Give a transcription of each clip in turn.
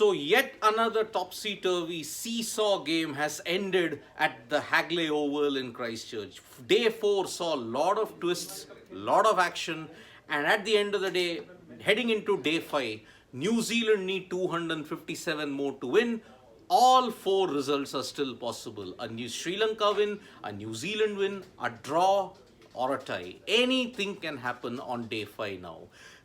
So yet another topsy-turvy seesaw game has ended at the Hagley Oval in Christchurch. Day 4 saw a lot of twists, lot of action, and at the end of the day, heading into day 5, New Zealand need 257 more to win. All 4 results are still possible. A New Sri Lanka win, a New Zealand win, a draw, or a tie. Anything can happen on day 5 now.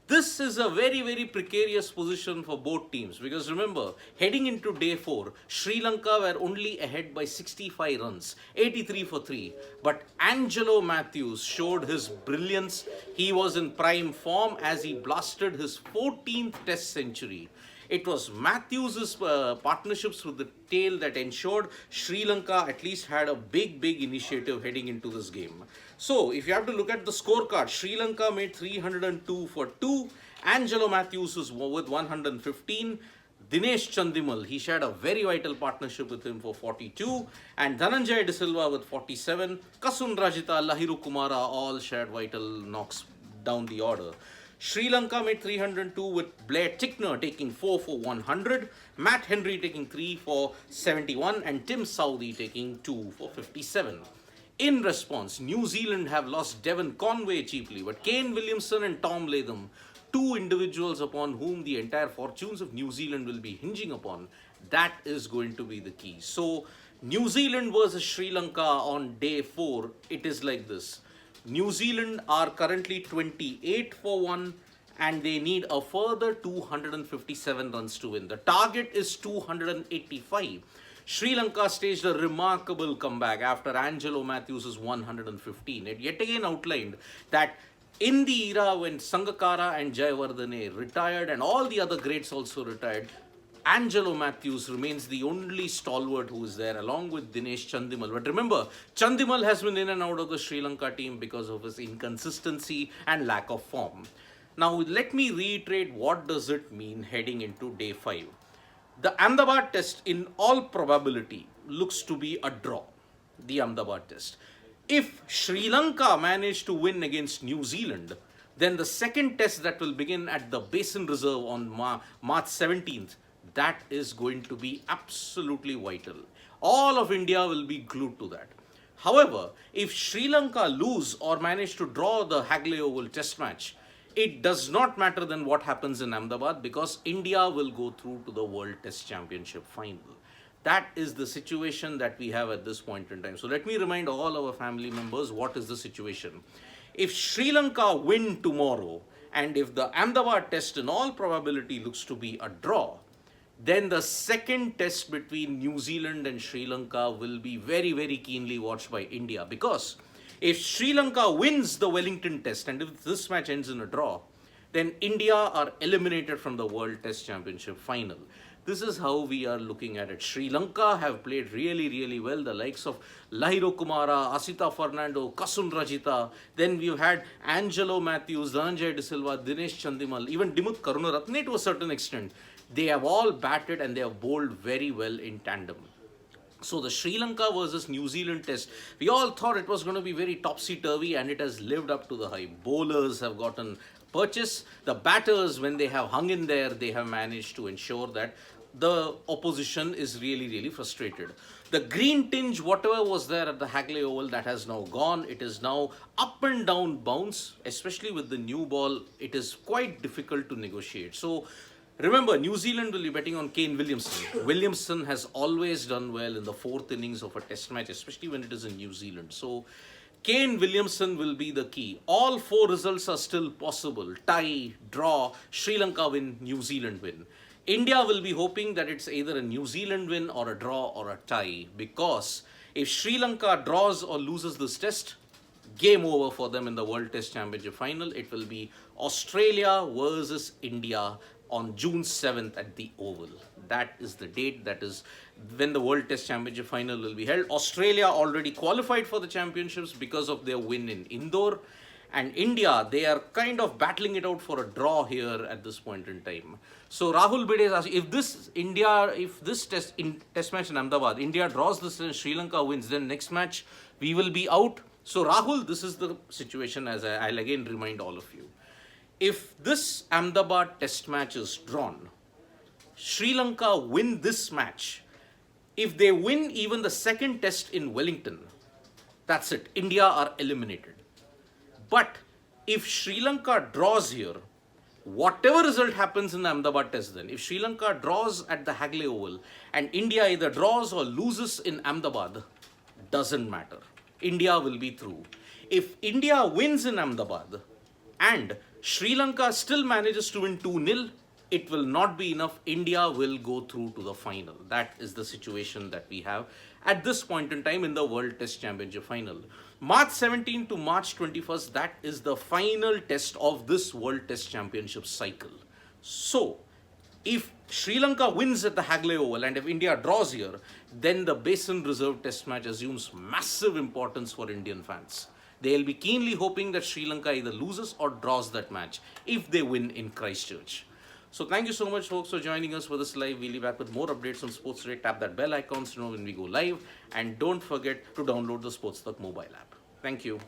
This is a very, very precarious position for both teams because remember, heading into day 4, Sri Lanka were only ahead by 65 runs, 83 for 3. But Angelo Mathews showed his brilliance. He was in prime form as he blasted his 14th Test century. It was Mathews' partnerships with the tail that ensured Sri Lanka at least had a big initiative heading into this game. So, if you have to look at the scorecard, Sri Lanka made 302 for 2. Angelo Mathews was with 115. Dinesh Chandimal, he shared a very vital partnership with him for 42. And Dhananjay De Silva with 47. Kasun Rajita, Lahiru Kumara all shared vital knocks down the order. Sri Lanka made 302 with Blair Tickner taking 4 for 100, Matt Henry taking 3 for 71 and Tim Southey taking 2 for 57. In response, New Zealand have lost Devon Conway cheaply, but Kane Williamson and Tom Latham, 2 individuals upon whom the entire fortunes of New Zealand will be hinging upon, that is going to be the key. So, New Zealand versus Sri Lanka on day 4, it is like this. New Zealand are currently 28 for 1 and they need a further 257 runs to win. The target is 285. Sri Lanka staged a remarkable comeback after Angelo Mathews' 115. It yet again outlined that in the era when Sangakkara and Jayawardene retired and all the other greats also retired, Angelo Mathews remains the only stalwart who is there along with Dinesh Chandimal. But remember, Chandimal has been in and out of the Sri Lanka team because of his inconsistency and lack of form. Now, let me reiterate what does it mean heading into day 5. The Ahmedabad test in all probability looks to be a draw. The Ahmedabad test. If Sri Lanka manage to win against New Zealand, then the second test that will begin at the Basin Reserve on March 17th, that is going to be absolutely vital. All of India will be glued to that. However, if Sri Lanka lose or manage to draw the Hagley Oval test match, it does not matter then what happens in Ahmedabad because India will go through to the World Test Championship final. That is the situation that we have at this point in time. So let me remind all our family members what is the situation. If Sri Lanka win tomorrow and if the Ahmedabad test in all probability looks to be a draw, then the second test between New Zealand and Sri Lanka will be very keenly watched by India because if Sri Lanka wins the Wellington test and if this match ends in a draw, then India are eliminated from the World Test Championship final. This is how we are looking at it. Sri Lanka have played really well. The likes of Lahiru Kumara, Asita Fernando, Kasun Rajita. Then we've had Angelo Mathews, Dhananjay De Silva, Dinesh Chandimal, even Dimuth Karunaratne to a certain extent. They have all batted and they have bowled very well in tandem. So the Sri Lanka versus New Zealand test, we all thought it was going to be very topsy-turvy and it has lived up to the hype. Bowlers have gotten purchase. The batters, when they have hung in there, they have managed to ensure that the opposition is really frustrated. The green tinge, whatever was there at the Hagley Oval, that has now gone. It is now up and down bounce, especially with the new ball. It is quite difficult to negotiate. So remember, New Zealand will be betting on Kane Williamson. Williamson has always done well in the 4th innings of a test match, especially when it is in New Zealand. So Kane Williamson will be the key. All 4 results are still possible. Tie, draw, Sri Lanka win, New Zealand win. India will be hoping that it's either a New Zealand win or a draw or a tie because if Sri Lanka draws or loses this test, game over for them in the World Test Championship final. It will be Australia versus India on June 7th at the Oval. That is the date, that is when the World Test Championship final will be held. Australia already qualified for the championships because of their win in Indore. And India, they are kind of battling it out for a draw here at this point in time. So Rahul Bide is asking, if this test match in Ahmedabad, India draws this and Sri Lanka wins, then next match we will be out. So Rahul, this is the situation as I'll again remind all of you. If this Ahmedabad test match is drawn, Sri Lanka win this match, if they win even the second test in Wellington, that's it. India are eliminated. But if Sri Lanka draws here, whatever result happens in the Ahmedabad test then, if Sri Lanka draws at the Hagley Oval and India either draws or loses in Ahmedabad, doesn't matter. India will be through. If India wins in Ahmedabad and Sri Lanka still manages to win 2-0, it will not be enough. India will go through to the final. That is the situation that we have at this point in time in the World Test Championship final. March 17 to March 21st, that is the final test of this World Test Championship cycle. So, if Sri Lanka wins at the Hagley Oval and if India draws here, then the Basin Reserve Test match assumes massive importance for Indian fans. They'll be keenly hoping that Sri Lanka either loses or draws that match if they win in Christchurch. So thank you so much, folks, for joining us for this live. We'll be back with more updates on Sports Today. Tap that bell icon to know when we go live. And don't forget to download the SportsTalk mobile app. Thank you.